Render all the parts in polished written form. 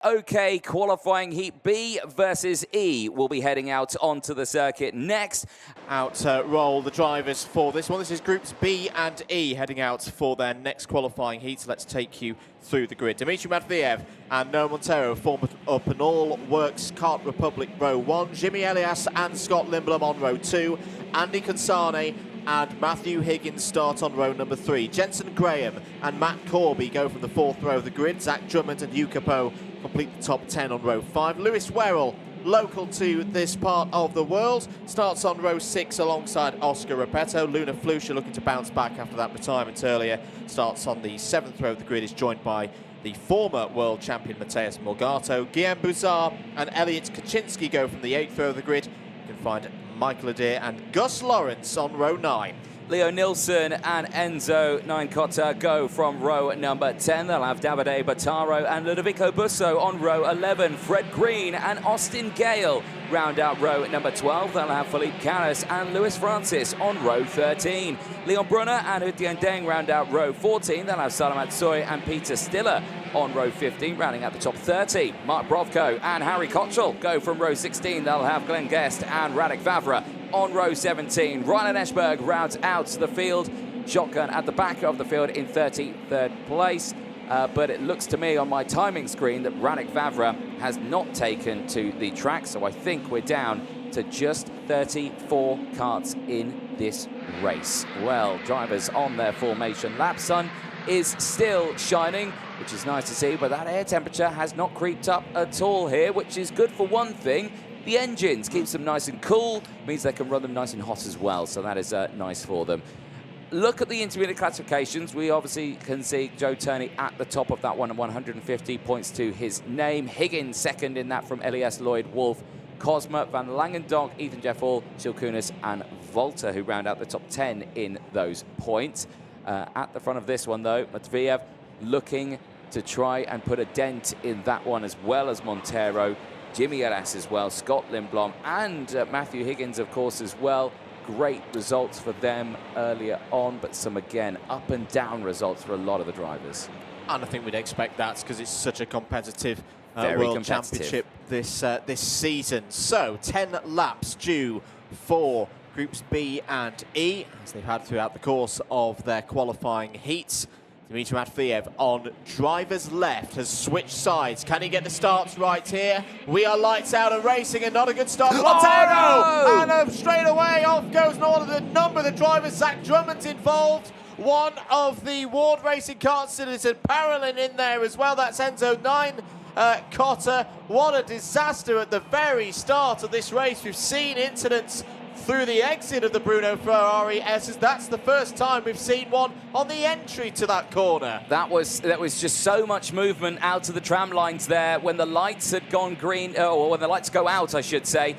Okay, qualifying Heat B versus E will be heading out onto the circuit next. Out roll the drivers for this one. This is Groups B and E heading out for their next qualifying heats. Let's take you through the grid. Dmitry Matviev and Noah Montero form up an all-works Kart Republic row 1. Jimmy Elias and Scott Lindblom on row 2. Andy Consane and Matthew Higgins start on row number 3. Jensen Graham and Matt Corby go from the 4th row of the grid. Zach Drummond and Yuka Poe complete the top 10 on row 5. Lewis Werrell, local to this part of the world, starts on row 6 alongside Oscar Repetto. Luna Flusha, looking to bounce back after that retirement earlier, starts on the 7th row of the grid, is joined by the former world champion Mateusz Morgato. Guillaume Buzard and Elliot Kaczynski go from the 8th row of the grid. You can find Michael Adair and Gus Lawrence on row 9. Leo Nilsson and Enzo Ninecotta go from row number 10. They'll have Davide Battaro and Ludovico Busso on row 11. Fred Green and Austin Gale round out row number 12. They'll have Philippe Carras and Lewis Francis on row 13. Leon Brunner and Hutien Deng round out row 14. They'll have Salamat Soy and Peter Stiller on row 15, rounding out the top 30. Mark Brovko and Harry Cottrell go from row 16. They'll have Glenn Guest and Radek Vavra on row 17. Rylan Eschberg rounds out the field. Shotgun at the back of the field in 33rd place. But it looks to me on my timing screen that Radek Vavra has not taken to the track. So I think we're down to just 34 karts in this race. Well, drivers on their formation lap. Sun is still shining, which is nice to see, but that air temperature has not creeped up at all here, which is good for one thing. The engines keeps them nice and cool, means they can run them nice and hot as well, so that is nice for them. Look at the intermediate classifications. We obviously can see Joe Turney at the top of that one at 150 points to his name. Higgins second in that from Elias Lloyd, Wolf, Cosma, Van Langendonk, Ethan Jeffall, Shilkunis and Volta, who round out the top 10 in those points. At the front of this one, though, Matviev looking to try and put a dent in that one, as well as Montero, Jimmy Elias as well, Scott Lindblom, and Matthew Higgins, of course, as well. Great results for them earlier on, but some, again, up and down results for a lot of the drivers. And I think we'd expect that because it's such a competitive World Championship this season. So, 10 laps due for Groups B and E, as they've had throughout the course of their qualifying heats. Dmitry Matviev on driver's left has switched sides. Can he get the starts right here? We are lights out and racing, and not a good start. Montero! Oh, no! And straight away off goes the number of the drivers. Zach Drummond's involved. One of the Ward Racing Kart citizen, Parolin in there as well. That's Enzo Ninecotta. What a disaster at the very start of this race. We've seen incidents through the exit of the Bruno Ferrari S's. That's the first time we've seen one on the entry to that corner. That was just so much movement out to the tram lines there. When the lights had gone green, or when the lights go out, I should say,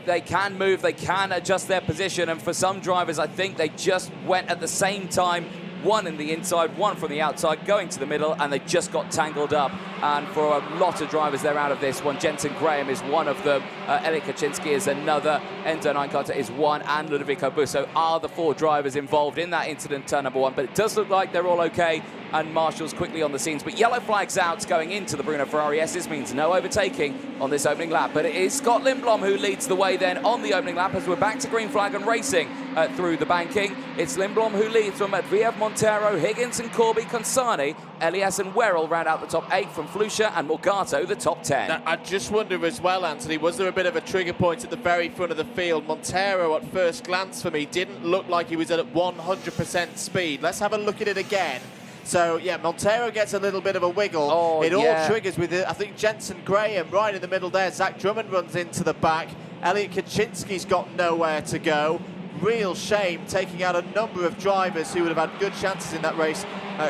they can move, they can adjust their position. And for some drivers, I think they just went at the same time. One in the inside, one from the outside, going to the middle, and they just got tangled up. And for a lot of drivers, they're out of this one. Jensen Graham is one of them. Elliot Kaczynski is another. Enzo Ninecotta is one, and Ludovico Busso are the 4 drivers involved in that incident, turn number 1. But it does look like they're all okay, and Marshall's quickly on the scenes. But yellow flags out going into the Bruno Ferrari S. This means no overtaking on this opening lap. But it is Scott Lindblom who leads the way then on the opening lap, as we're back to green flag and racing through the banking. It's Lindblom who leads from Matviev, Montero, Higgins and Corby, Consani, Elias and Werrell round out the top 8 from Flusha, and Morgato the top 10. Now, I just wonder as well, Anthony, was there a bit of a trigger point at the very front of the field? Montero, at first glance for me, didn't look like he was at 100% speed. Let's have a look at it again. So, yeah, Montero gets a little bit of a wiggle. Oh, it all triggers with, I think, Jensen Graham right in the middle there. Zach Drummond runs into the back. Elliot Kaczynski's got nowhere to go. Real shame, taking out a number of drivers who would have had good chances in that race.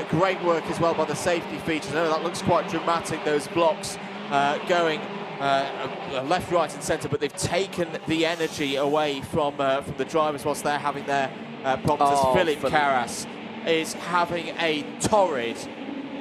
Great work as well by the safety features. I know that looks quite dramatic, those blocks going left, right and centre, but they've taken the energy away from the drivers whilst they're having their problems. Philip Carras is having a torrid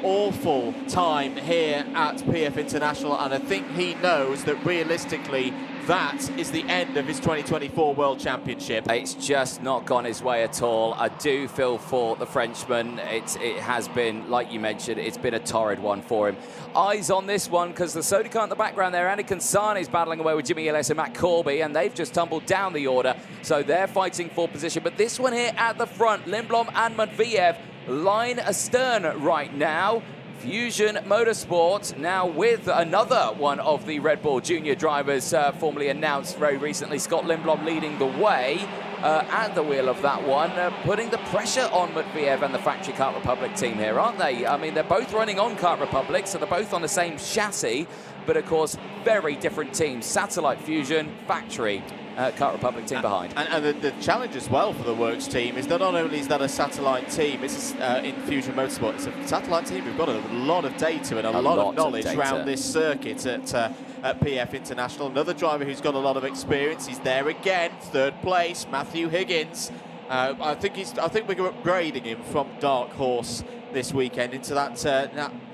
awful time here at PF International, and I think he knows that realistically that is the end of his 2024 World Championship. It's just not gone his way at all. I do feel for the Frenchman. It has been, like you mentioned, it's been a torrid one for him. Eyes on this one, because the Sodi car in the background there, Andy Kansani is battling away with Jimmy Ellis and Matt Corby, and they've just tumbled down the order, so they're fighting for position. But this one here at the front, Lindblom and Matveev line astern right now. Fusion Motorsport now with another one of the Red Bull Junior drivers formally announced very recently. Scott Lindblom leading the way at the wheel of that one, putting the pressure on Matveev and the Factory Kart Republic team here, aren't they? I mean, they're both running on Kart Republic, so they're both on the same chassis, but of course, very different teams. Satellite Fusion, Factory Kart Republic team behind. And the challenge as well for the Works team is that not only is that a satellite team, it's in Fusion Motorsport, it's a satellite team. We've got a lot of data and a lot of knowledge around this circuit at PF International. Another driver who's got a lot of experience. He's there again, third place, Matthew Higgins. I think we're upgrading him from Dark Horse this weekend into that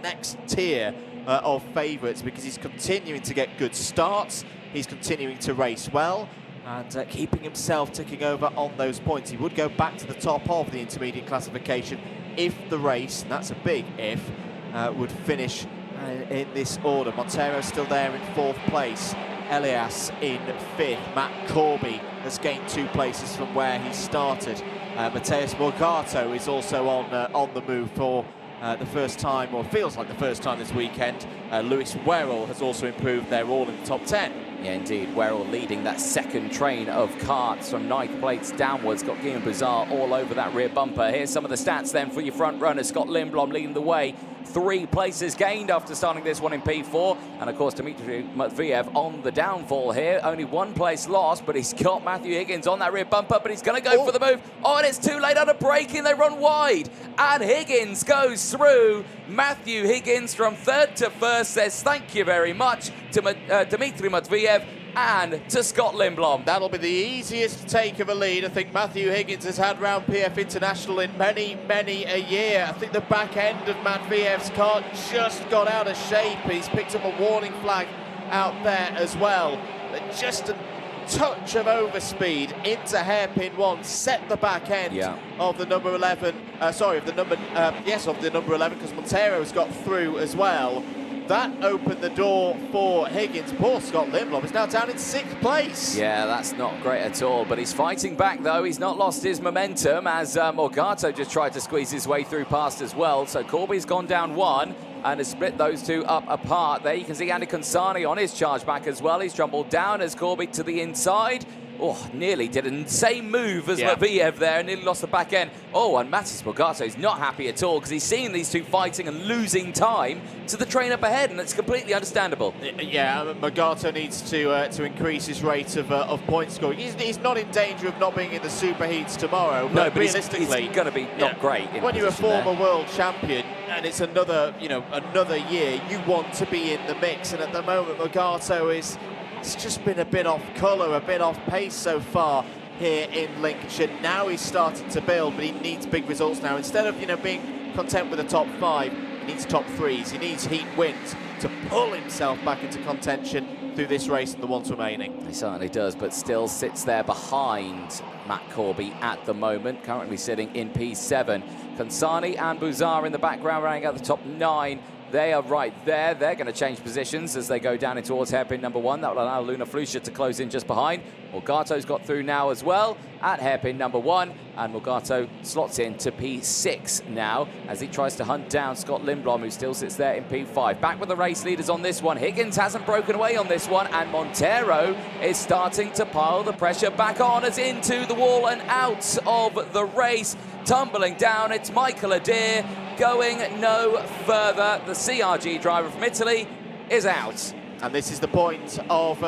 next tier of favourites, because he's continuing to get good starts. He's continuing to race well, and keeping himself ticking over on those points. He would go back to the top of the intermediate classification if the race, and that's a big if, would finish in this order. Montero's still there in 4th place. Elias in 5th. Matt Corby has gained 2 places from where he started. Mateus Morgato is also on the move for the first time, or feels like the first time this weekend. Lewis Werrell has also improved. They're all in the top 10. Yeah, indeed. Werrell leading that second train of karts from 9th place downwards. Got Guillaume Bouzard all over that rear bumper. Here's some of the stats then for your front runners. Scott Lindblom leading the way. 3 places gained after starting this one in P4. And of course, Dmitry Matveev on the downfall here. Only 1 place lost, but he's got Matthew Higgins on that rear bumper, but he's going to go for the move. Oh, and it's too late under braking. They run wide. And Higgins goes through. Matthew Higgins from 3rd to 1st says thank you very much to Dmitry Matveev and to Scott Lindblom. That'll be the easiest take of a lead I think Matthew Higgins has had round PF International in many, many a year. I think the back end of Matveev's car just got out of shape. He's picked up a warning flag out there as well. But just a touch of overspeed into hairpin 1 set the back end of the number 11. Of the number 11, because Montero's got through as well. That opened the door for Higgins. Poor Scott Lindblom is now down in 6th place. Yeah, that's not great at all, but he's fighting back though. He's not lost his momentum as Morgato just tried to squeeze his way through past as well. So Corby's gone down 1 and has split those 2 up apart. There you can see Andy Kansani on his charge back as well. He's tumbled down as Corby to the inside. Oh, nearly did an insane move as Matveev there, nearly lost the back end. Oh, and Matis Morgato is not happy at all because he's seeing these 2 fighting and losing time to the train up ahead, and it's completely understandable. Yeah, Morgato needs to increase his rate of point scoring. He's not in danger of not being in the superheats tomorrow. No, but realistically, he's going to be not great. When you're a former world champion and it's another year, you want to be in the mix. And at the moment, Morgato it's just been a bit off colour, a bit off pace so far here in Lincolnshire. Now he's starting to build, but he needs big results now. Instead of being content with the top 5, he needs top 3s. He needs heat wins to pull himself back into contention through this race and the ones remaining. He certainly does, but still sits there behind Matt Corby at the moment, currently sitting in P7. Kansani and Bouzard in the background, running out the top 9. They are right there. They're going to change positions as they go down in towards hairpin number 1. That will allow Luna Flusha to close in just behind. Morgato's got through now as well at hairpin number 1. And Morgato slots in to P6 now as he tries to hunt down Scott Lindblom, who still sits there in P5. Back with the race leaders on this one. Higgins hasn't broken away on this one. And Montero is starting to pile the pressure back on as into the wall and out of the race. Tumbling down, it's Michael Adair going no further. The CRG driver from Italy is out. And this is the point of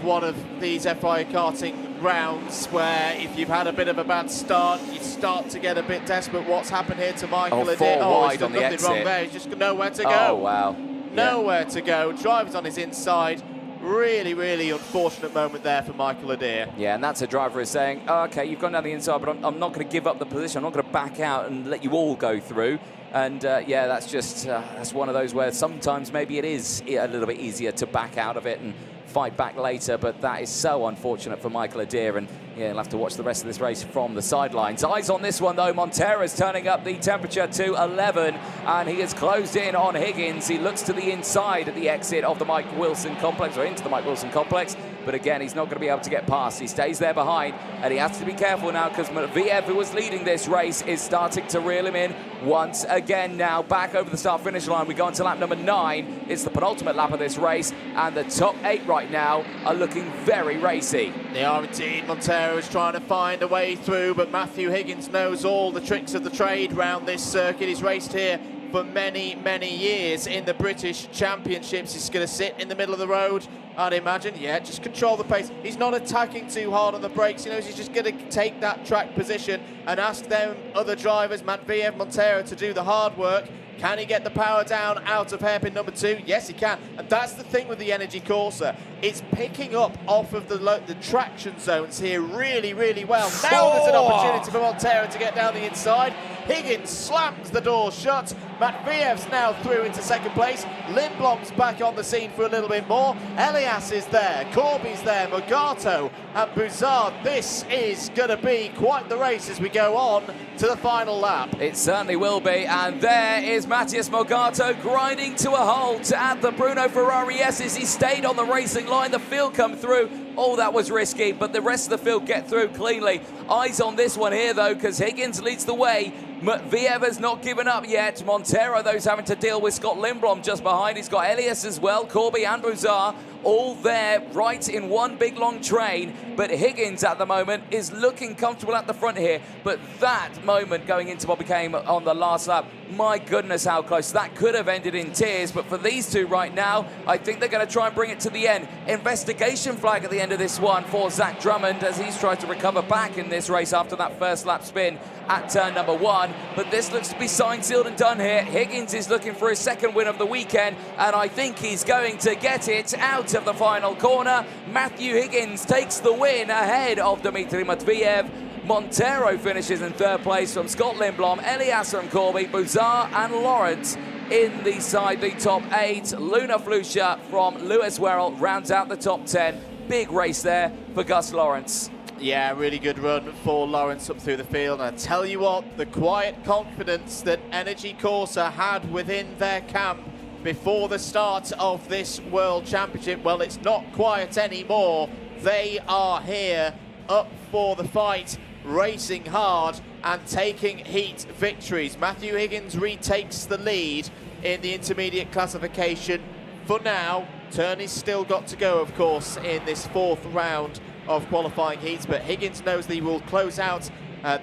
one of these FIA karting rounds where if you've had a bit of a bad start, you start to get a bit desperate. What's happened here to Michael Adair? Wide he's done on the nothing exit. wrong there. He's just got nowhere to go. Oh, wow. Nowhere to go. Driver's on his inside. Really, really unfortunate moment there for Michael Adair. Yeah, and that's a driver who's saying, oh, okay, you've gone down the inside, but I'm not going to give up the position. I'm not going to back out and let you all go through. And yeah, that's just that's one of those where sometimes maybe it is a little bit easier to back out of it and fight back later, but that is so unfortunate for Michael Adair, and yeah, he'll have to watch the rest of this race from the sidelines. Eyes on this one though. Montero's turning up the temperature to 11, and he has closed in on Higgins. He looks to the inside at the exit of the Mike Wilson complex, or into the Mike Wilson complex, but again, he's not going to be able to get past. He stays there behind, and he has to be careful now because Matviev, who was leading this race, is starting to reel him in once again now. Back over the start-finish line, we go into lap number 9. It's the penultimate lap of this race, and the top 8 right now are looking very racy. They are indeed. Montero is trying to find a way through, but Matthew Higgins knows all the tricks of the trade round this circuit. He's raced here for many, many years in the British Championships. He's going to sit in the middle of the road, I'd imagine. Yeah, just control the pace. He's not attacking too hard on the brakes. He knows he's just going to take that track position and ask them other drivers, Matviev, Montero, to do the hard work. Can he get the power down out of hairpin number 2? Yes, he can. And that's the thing with the Energy Corsa. It's picking up off of the traction zones here really, really well. Now there's an opportunity for Montero to get down the inside. Higgins slams the door shut. Matviev's now through into second place. Lindblom's back on the scene for a little bit more. Elias is there. Corby's there. Morgato and Buzard. This is going to be quite the race as we go on to the final lap. It certainly will be. And there is Matthias Morgato grinding to a halt at the Bruno Ferrari S's. He stayed on the racing line. The field come through. Oh, that was risky, but the rest of the field get through cleanly. Eyes on this one here, though, because Higgins leads the way. Matviev has not given up yet. Montero, though, is having to deal with Scott Lindblom just behind. He's got Elias as well, Corby and Buzard, all there right in one big long train. But Higgins at the moment is looking comfortable at the front here. But that moment going into what became on the last lap, my goodness, how close. That could have ended in tears. But for these two right now, I think they're going to try and bring it to the end. Investigation flag at the end of this one for Zach Drummond as he's tried to recover back in this race after that first lap spin at turn number 1. But this looks to be signed, sealed and done here. Higgins is looking for his second win of the weekend, and I think he's going to get it out of the final corner. Matthew Higgins takes the win ahead of Dmitry Matviev. Montero finishes in third place from Scott Lindblom, Elias from Corby, Buzard and Lawrence in the top 8. Luna Flusha from Lewis Werrell rounds out the top 10. Big race there for Gus Lawrence. Yeah, really good run for Lawrence up through the field. And I tell you what, the quiet confidence that Energy Corsa had within their camp before the start of this World Championship, well, it's not quiet anymore. They are here, up for the fight, racing hard and taking heat victories. Matthew Higgins retakes the lead in the intermediate classification. For now, Turney's still got to go, of course, in this 4th round of qualifying heats, but Higgins knows that he will close out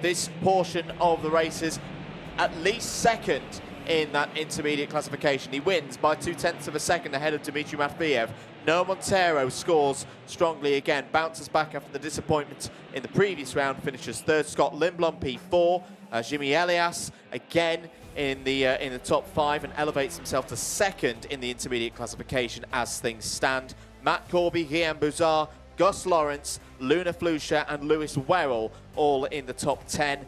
this portion of the races at least second in that intermediate classification. He wins by 0.2 of a second ahead of Dmitry Matviev. Noah Montero scores strongly again, bounces back after the disappointment in the previous round, finishes 3rd. Scott Lindblom P4, Jimmy Elias again in the top 5 and elevates himself to 2nd in the intermediate classification as things stand. Matt Corby, Guillaume Buzard, Gus Lawrence, Luna Flusha and Lewis Werrell all in the top 10.